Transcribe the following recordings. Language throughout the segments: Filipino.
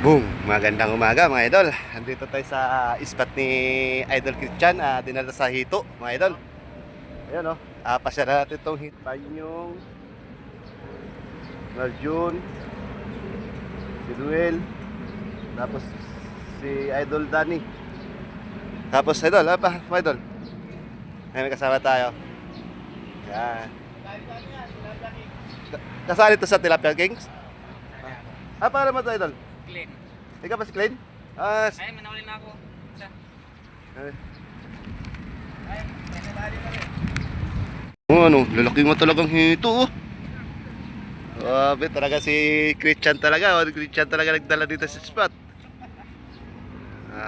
Boom! Magandang umaga mga idol. Andito tayo sa spot ni Idol Christian, dinala sa hito mga idol. Ayan o, pasya natin itong hito. Tayo yung Narjun, si Duel, tapos si Idol Danny. Tapos idol, apa mga idol? May kasama tayo. Yan. Kasali ito sa Tilapia Kings? Para mo ito idol? Clean. Ikaw ba si Klein? Ay, manawalin na ako. Isa. Ay. Ay, nanali na rin. Lalaki mo talagang hito oh. Grabe talaga si Christian talaga. Christian talaga nagdala dito sa spot.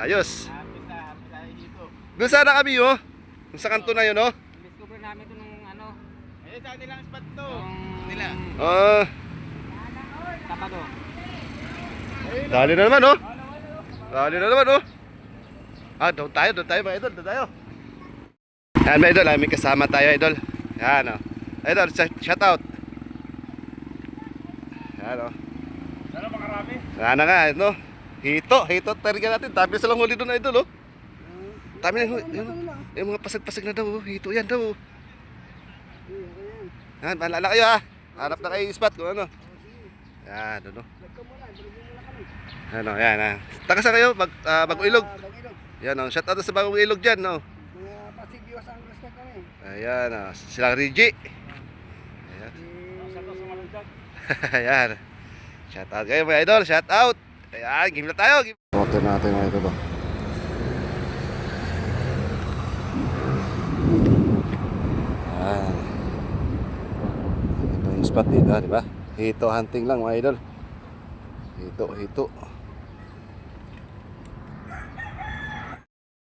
Ayos. Hapit dito. Doon sana kami oh. Kung sa kanto na yun oh. Discover namin ito nung ano. Eh, sa nilang spot to. Nila. Sabado. Dali na naman oh. Dali na naman oh. Doon tayo mga idol, doon tayo. Yan mga idol, may kasama tayo idol. Yan oh. Idol, shout out. Yan oh. Sana makarami. Sana nga, no? Hito talaga natin. Dami silang huli doon idol oh. Dami na yung mga pasag-pasag na daw oh. Hito yan daw oh. Yan, maalala kayo ha. Hanap na kayo yung spot kung ano. Yan, doon oh. Ano, yan ha. Taga saan kayo? Bagong Ilog. Yan o, shout out sa Bagong Ilog dyan no. Mga pasibiwas ang gusto kami. Ayan o, silang Rigi. Ayan. Ayan. Shout out kayo mga idol, shout out. Ayan, game na tayo. Water natin mga idol. Ayan. Ito yung spot dito, di ba? Hito hunting lang mga idol. Hito.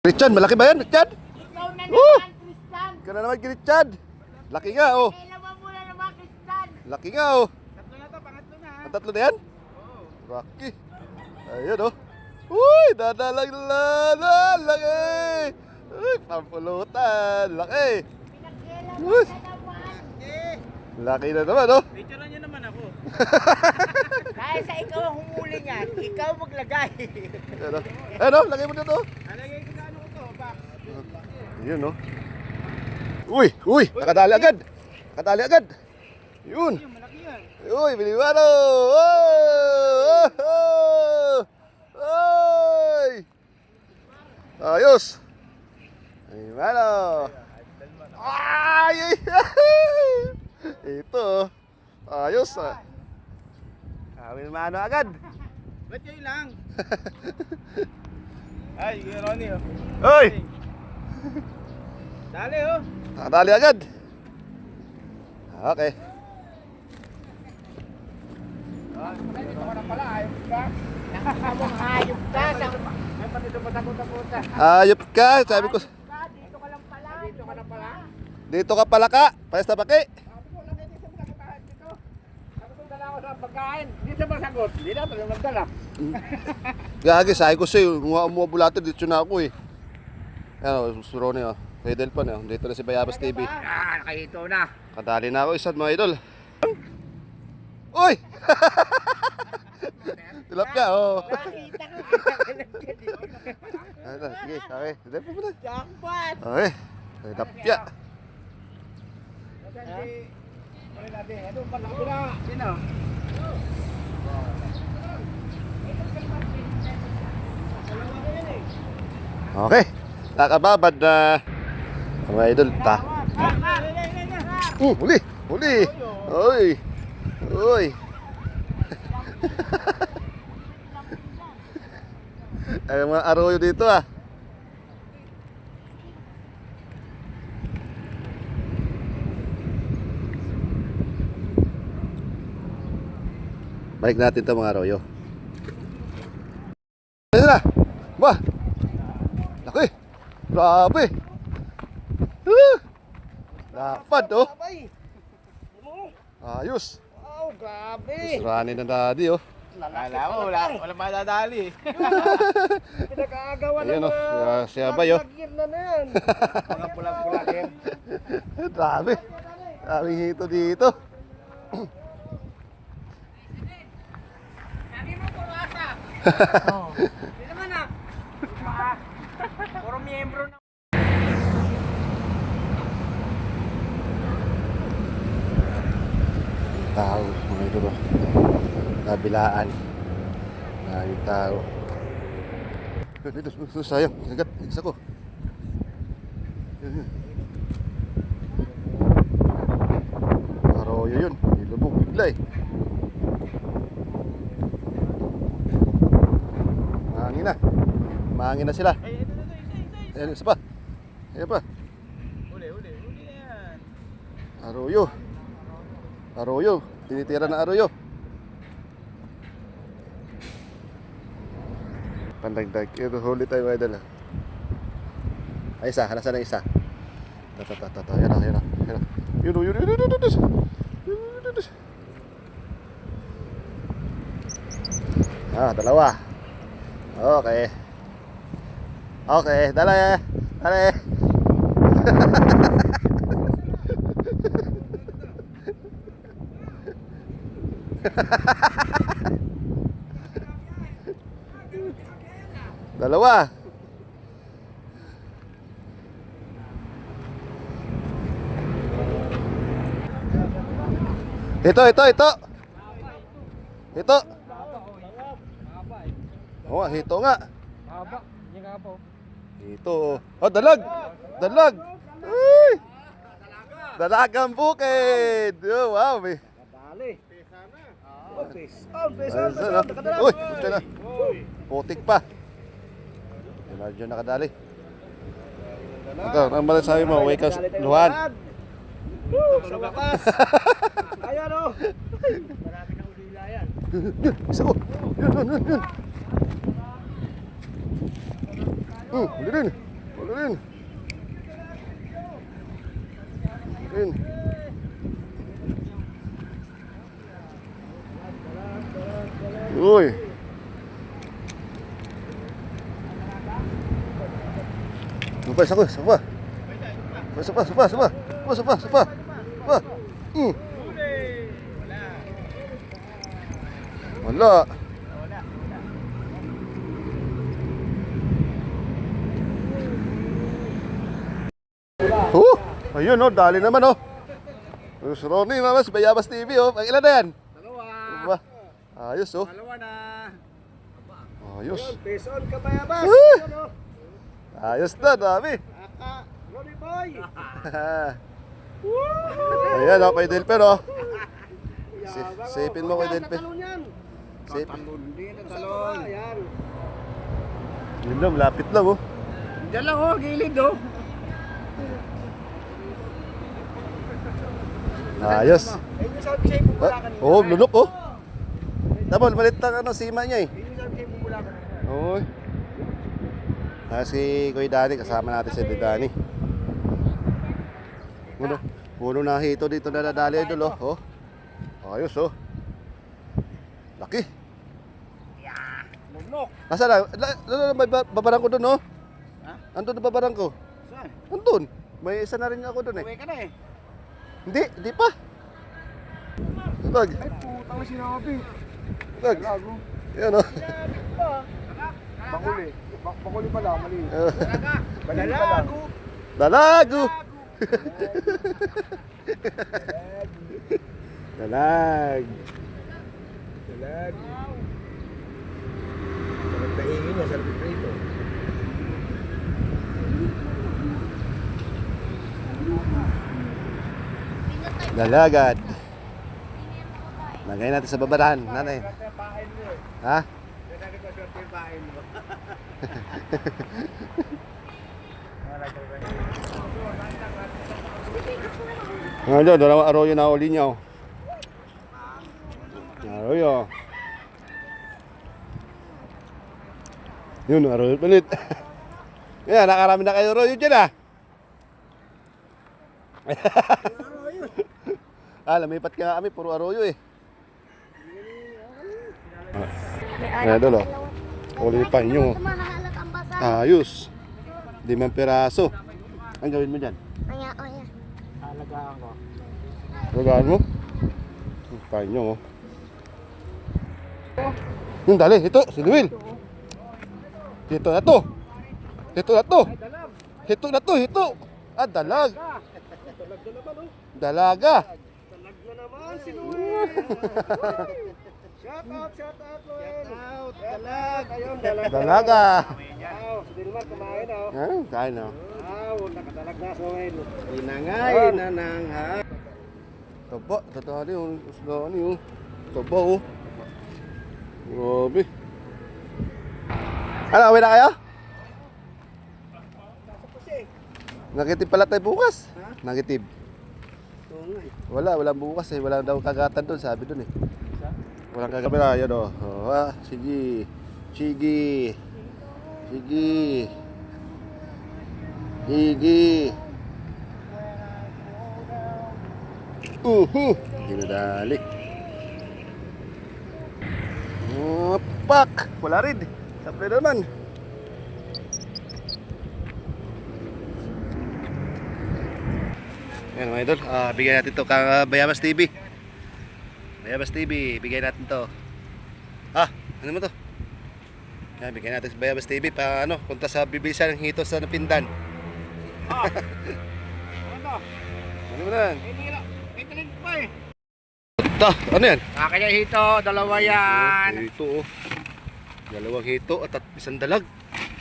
Christian, malaki ba yan, Christian? Ikaw na naman, Christian! Ikaw na naman, Christian. Laki nga, oh. Kailangan mo na naman, Christian! Laki nga, oh. Tatlo na to, pangatlo na ha. Ang tatlo na yan? Rocky. Ayun, oh. Uy, dadalang laki. Uy, pampulutan. Laki. Pinagkailan mo Uy. na naman! Laki na naman, oh. Picture niyo naman ako. Dahil sa ikaw ang humuli niyan, ikaw maglagay! Ayun, oh. Ayun, oh. Lagay mo dito, oh. Alagay ko sa ano ko to, box. Ayun, oh. Uy, nakadali agad. Yun. Yung malaki yan. Uy, biliwano. Oy. Ayos. Biliwano. Ay. Ito. Ayos. Biliwano agad. Ba't kayo lang? Ay, yung Ronnie oh. Oy. Dali oh. Nakadali agad. Okay. Dito ka na pala, ayos ka. Hayop ka! May pati ito patakot-takota. Ayop ka, sabi ko. Dito ka lang pala! Dito ka na pala. Dito ka pala ka. Payas na baki. Sabi ko, lagay din sa pagkakain dito. Sabi ko, dala ko sa pagkain. Dito masagot. Hindi na, talagang magdala. Gagi, sabi ko sa'yo, umabulate dito na ako eh. Ayan o, suro niya o. Kay Delpan eh. Dito na si Bayabas TV. Ah, nakahito na. Kadali na ako, isad mga idol. Uy! Tilapia, oo. Nakita ko! Sige, okay. Delpan mo na. Jackpot! Okay. Tilapia. Ito, palakula. Sino? Okay. Nakababad na mga idol. Huli! Uy! Ay, mga arroyo dito ah. Balik natin ito mga arroyo. Ayun na! Ba! Laki! Grabe! Lapad oh! Ayos! Oh, grabe. Surani na daddy oh. Kala mo, wala madadali. Pinag-aagawan Ayun oh, si Abay oh. na yan. Mga pulang-pulang yan. Grabe! Daming hito dito. Sabi mo, purasa. Hindi naman ah. Puro miyembro na. Tao, mga ito ba? Kabilaan. Maraming tao. Dito, sayang. Kagat, isa ko. Yan. Arroyo yun. Ilubog bigla eh. Mahangin na. Mahangin na sila. Ay, ito, isa. Ayan, isa pa. Ayan pa. Uli na yan. Arroyo. Arroyo. Tinitira na arroyo. Pandagdag. Ito, huli tayo mga idol. Ay, isa. Nasaan ang isa? Ito. Ayan na. Yun. Dalawa. Okay, dali. Dalawa. Ito. Oh, ito nga. Haba. Yung nga po. Ito. Oh, dalag. Uy! Dalagang bukid. Oh, wow. May. Dali. Uy, ito na. Putik pa. Medyo nakadali. Ito, ang masasabi mo, wake up, luhan. Sa wakas. Ayan o. Marami na ulila yan. Isa ko. Yun. Huli rin. Uy. Isa pa. Wala. Ayun oh, dali naman oh. Yung Ronnie naman, si Bayabas TV oh. Ang ilan na yan? Dalawa. Ayos oh. Dalawa na. Ayos. Peson ka Bayabas. Ayos na, dami. Ronnie Boy. Ayan oh, kay Delper oh. Sipin mo kay Delper. Sipin. Hindi na talon. Ayan. Yun lang, lapit lang oh. Diyan lang oh, gilid oh. Ayos. Ayun yung sabi sa'yo bumula kanina. Oh, lunok oh. Tapos malit ang sima niya eh. Ayun yung sabi sa'yo bumula kanina. Oo. Si Kuya Danny, kasama natin si Danny. Puno na hito dito na nadali idol oh. Ayos oh. Laki. Lunok. Nasaan na? May babarang ko doon oh. Andun na babarang ko. Saan? Andun. May isa na rin ako doon eh. Uwi ka na eh. Hindi pa. Tag. Ay putang sinabi. Tag. Lago. Yan oh. Bakuli. Bakuli pala, mali. Dalago. Dalag. Sarap na ingin niya, sarap prito. Dalagat. Lagay natin sa babarahan, nanay. Ha? Ngayon, dalawang arroyo na uli niya. Arroyo. Yun, arroyo palit. Yan, nakarami na kayo arroyo dyan ah. Lumipat ka nga kami, puro arroyo eh. Ayan doon oh. Uli pa inyo. Ayos. 5 piraso. Ang gawin mo dyan? Alagaan ko. Alagaan mo? Pa inyo oh. Yung dali, ito, si Luil. Ito na to. Ito na to. Ito na to, ito. Ah, dalag. Dalaga. Talag na naman si Noel. Shout out, Noel. Dalag. Ayun, dalag. Dalaga. Wow, si Dilmar kumain oh. Ah, kain na. Wow, nakadalag na si Noel. Inangay na nang ha. Taba, tatali yung uslaan yung. Taba oh. Grabe. Ano, awin na kayo? Nagitib pala tayo bukas. Nagitib. Walang bukas eh. Wala daw kagatan doon, sabi doon eh. Walang kagatan. Ayan o. Oh, ah, sige. Sige. Sige. Sige. Ginadali. Oh, pak! Wala rin. Sabi naman. Ayan mga idol, bigyan natin to kang Bayabas TV. Bayabas TV, bigyan natin to. Ano mo to? Yan, bigyan natin sa Bayabas TV pa ano, punta sa bibisa ng hito sa Napindan. Ano? Ano mo na? May talig pa eh. Ta, ano yan? Kaya hito, dalawa yan. Hito oh. Dalawang hito at isang dalag.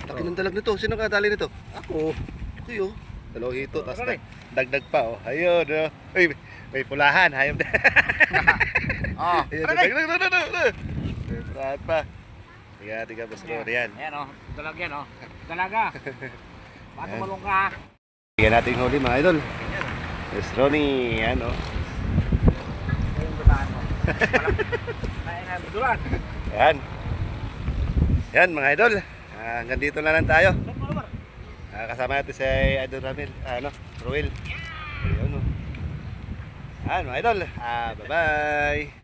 Laki ng dalag nito. Sino kadali nito? Ako. Kuyo. Dalawang hito, tapos dagdag pa oh. Ayun oh. Uy, may pulahan, hayop na. Oh. Ayun, dagdag. May pulahan pa. Tiga, boss Rory yan. Ayan oh, dalag yan oh. Dalaga. Bato malong ka. Bigyan natin yung huli mga idol. Yes, Ronnie, yan oh. Ayun bataan mo. Kaya na, budulan. Yan. Yan mga idol. Hanggang dito na lang tayo. Kasama natin si Idol Ramil, Ruel. Ayun oh. Yan mga idol. Bye-bye.